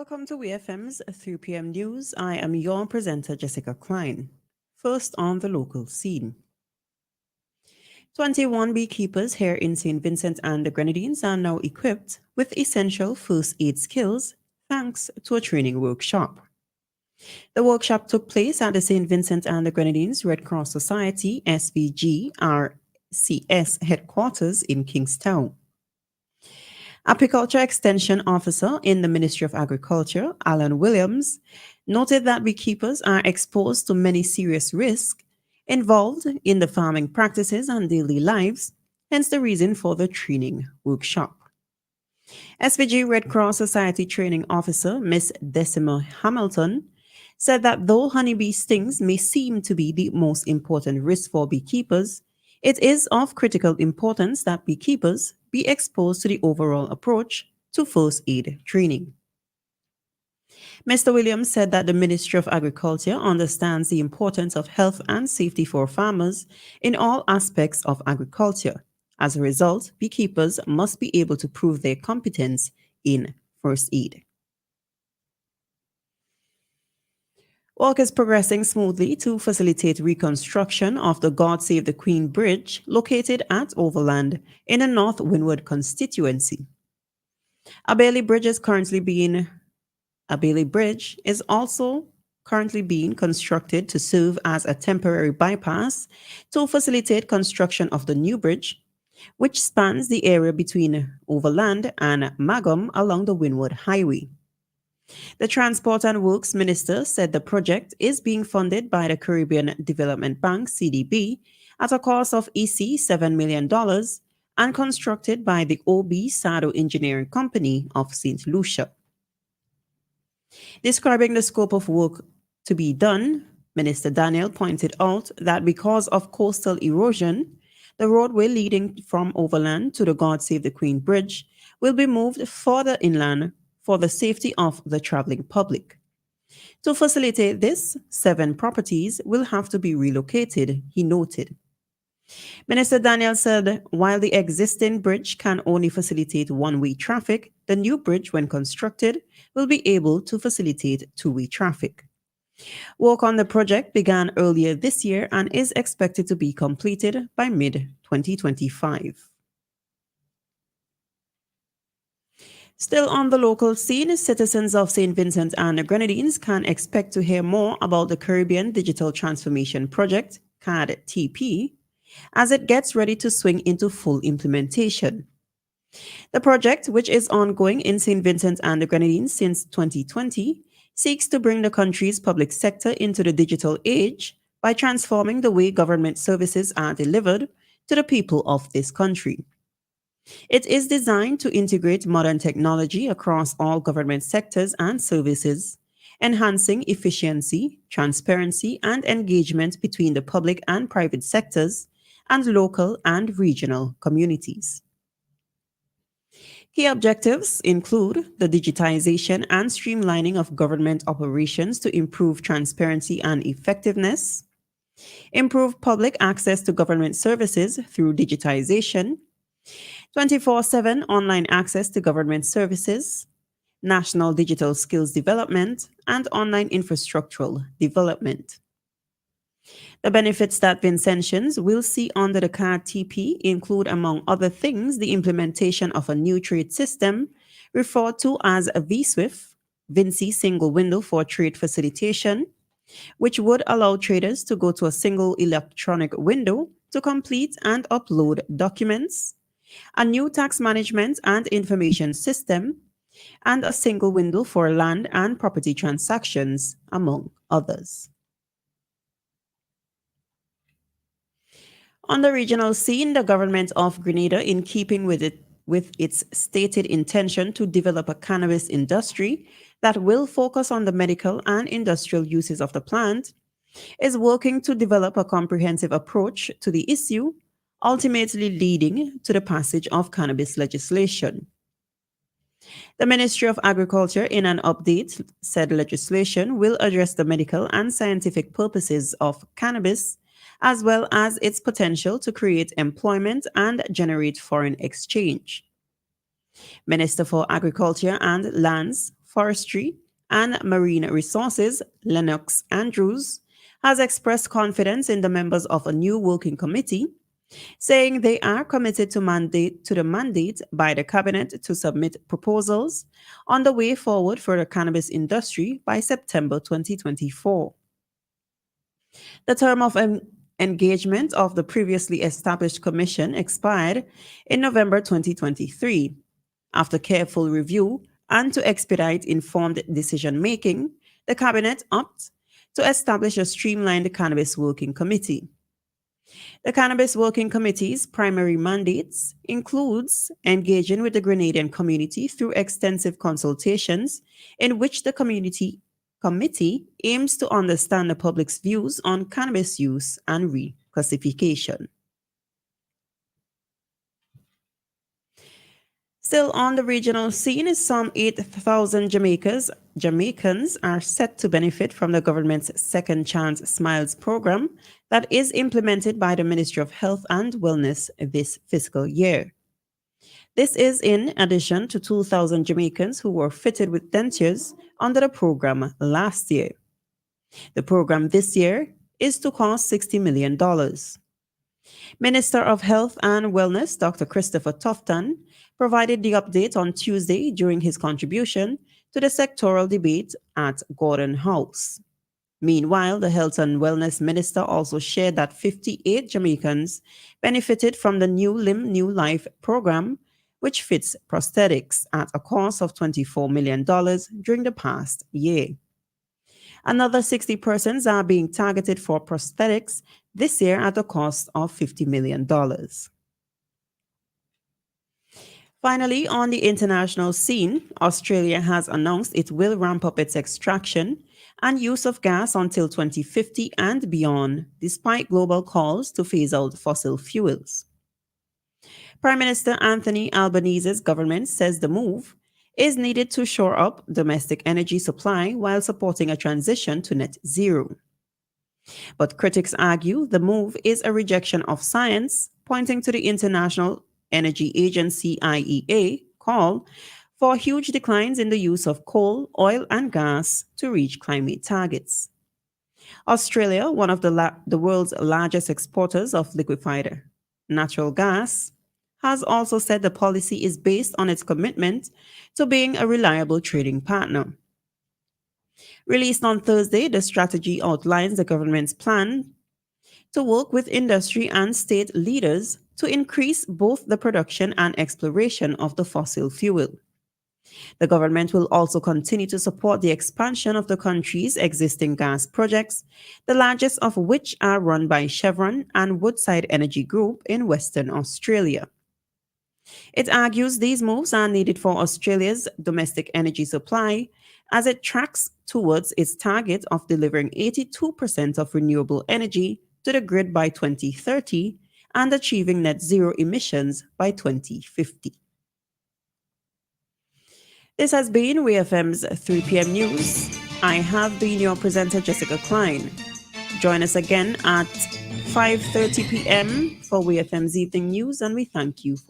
Welcome to WEFM's 3 p.m. news. I am your presenter, Jessica Klein. First on the local scene. 21 beekeepers here in St. Vincent and the Grenadines are now equipped with essential first aid skills thanks to a training workshop. The workshop took place at the St. Vincent and the Grenadines Red Cross Society SVG RCS headquarters in Kingstown. Apiculture Extension Officer in the Ministry of Agriculture, Alan Williams, noted that beekeepers are exposed to many serious risks involved in the farming practices and daily lives, hence the reason for the training workshop. SVG Red Cross Society Training Officer, Miss Decima Hamilton, said that though honeybee stings may seem to be the most important risk for beekeepers, it is of critical importance that beekeepers be exposed to the overall approach to first aid training. Mr. Williams said that the Ministry of Agriculture understands the importance of health and safety for farmers in all aspects of agriculture. As a result, beekeepers must be able to prove their competence in first aid. Work is progressing smoothly to facilitate reconstruction of the God Save the Queen Bridge located at Overland in the North Windward constituency. A Bailey Bridge is also currently being constructed to serve as a temporary bypass to facilitate construction of the new bridge, which spans the area between Overland and Magum along the Windward Highway. The Transport and Works Minister said the project is being funded by the Caribbean Development Bank, CDB, at a cost of $7 million and constructed by the OB Sado Engineering Company of St. Lucia. Describing the scope of work to be done, Minister Daniel pointed out that because of coastal erosion, the roadway leading from Overland to the God Save the Queen Bridge will be moved further inland for the safety of the traveling public. To facilitate this, 7 properties will have to be relocated, he noted. Minister Daniel said while the existing bridge can only facilitate one-way traffic, the new bridge, when constructed, will be able to facilitate two-way traffic. Work on the project began earlier this year and is expected to be completed by mid-2025. Still on the local scene, citizens of St. Vincent and the Grenadines can expect to hear more about the Caribbean Digital Transformation Project, CAD-TP, as it gets ready to swing into full implementation. The project, which is ongoing in St. Vincent and the Grenadines since 2020, seeks to bring the country's public sector into the digital age by transforming the way government services are delivered to the people of this country. It is designed to integrate modern technology across all government sectors and services, enhancing efficiency, transparency, and engagement between the public and private sectors and local and regional communities. Key objectives include the digitization and streamlining of government operations to improve transparency and effectiveness, improve public access to government services through digitization, 24/7 online access to government services, national digital skills development, and online infrastructural development. The benefits that Vincentians will see under the CAD-TP include, among other things, the implementation of a new trade system referred to as a VSWIFT, Vinci Single Window for Trade Facilitation, which would allow traders to go to a single electronic window to complete and upload documents, a new tax management and information system, and a single window for land and property transactions, among others. On the regional scene, the government of Grenada, in keeping with its stated intention to develop a cannabis industry that will focus on the medical and industrial uses of the plant, is working to develop a comprehensive approach to the issue, ultimately leading to the passage of cannabis legislation. The Ministry of Agriculture, in an update, said legislation will address the medical and scientific purposes of cannabis, as well as its potential to create employment and generate foreign exchange. Minister for Agriculture and Lands, Forestry, and Marine Resources, Lennox Andrews, has expressed confidence in the members of a new working committee, saying they are committed to the mandate by the cabinet to submit proposals on the way forward for the cannabis industry by September 2024. The term of engagement of the previously established commission expired in November 2023. After careful review and to expedite informed decision making, the cabinet opted to establish a streamlined cannabis working committee. The Cannabis Working Committee's primary mandates includes engaging with the Grenadian community through extensive consultations in which the committee aims to understand the public's views on cannabis use and reclassification. Still on the regional scene, some 8,000 Jamaicans are set to benefit from the government's Second Chance Smiles program that is implemented by the Ministry of Health and Wellness this fiscal year. This is in addition to 2,000 Jamaicans who were fitted with dentures under the program last year. The program this year is to cost $60 million. Minister of Health and Wellness, Dr. Christopher Tufton, provided the update on Tuesday during his contribution to the sectoral debate at Gordon House. Meanwhile, the Health and Wellness Minister also shared that 58 Jamaicans benefited from the New Limb New Life program, which fits prosthetics at a cost of $24 million during the past year. Another 60 persons are being targeted for prosthetics this year at a cost of $50 million. Finally, on the international scene, Australia has announced it will ramp up its extraction and use of gas until 2050 and beyond, despite global calls to phase out fossil fuels. Prime Minister Anthony Albanese's government says the move is needed to shore up domestic energy supply while supporting a transition to net zero. But critics argue the move is a rejection of science, pointing to the International Energy Agency IEA call for huge declines in the use of coal, oil, and gas to reach climate targets. Australia, one of the world's largest exporters of liquefied natural gas, has also said the policy is based on its commitment to being a reliable trading partner. Released on Thursday, the strategy outlines the government's plan to work with industry and state leaders to increase both the production and exploration of the fossil fuel. The government will also continue to support the expansion of the country's existing gas projects, the largest of which are run by Chevron and Woodside Energy Group in Western Australia. It argues these moves are needed for Australia's domestic energy supply as it tracks towards its target of delivering 82% of renewable energy to the grid by 2030 and achieving net zero emissions by 2050. This has been WEFM's 3 p.m. News. I have been your presenter, Jessica Klein. Join us again at 5:30 p.m. for WEFM's Evening News, and we thank you for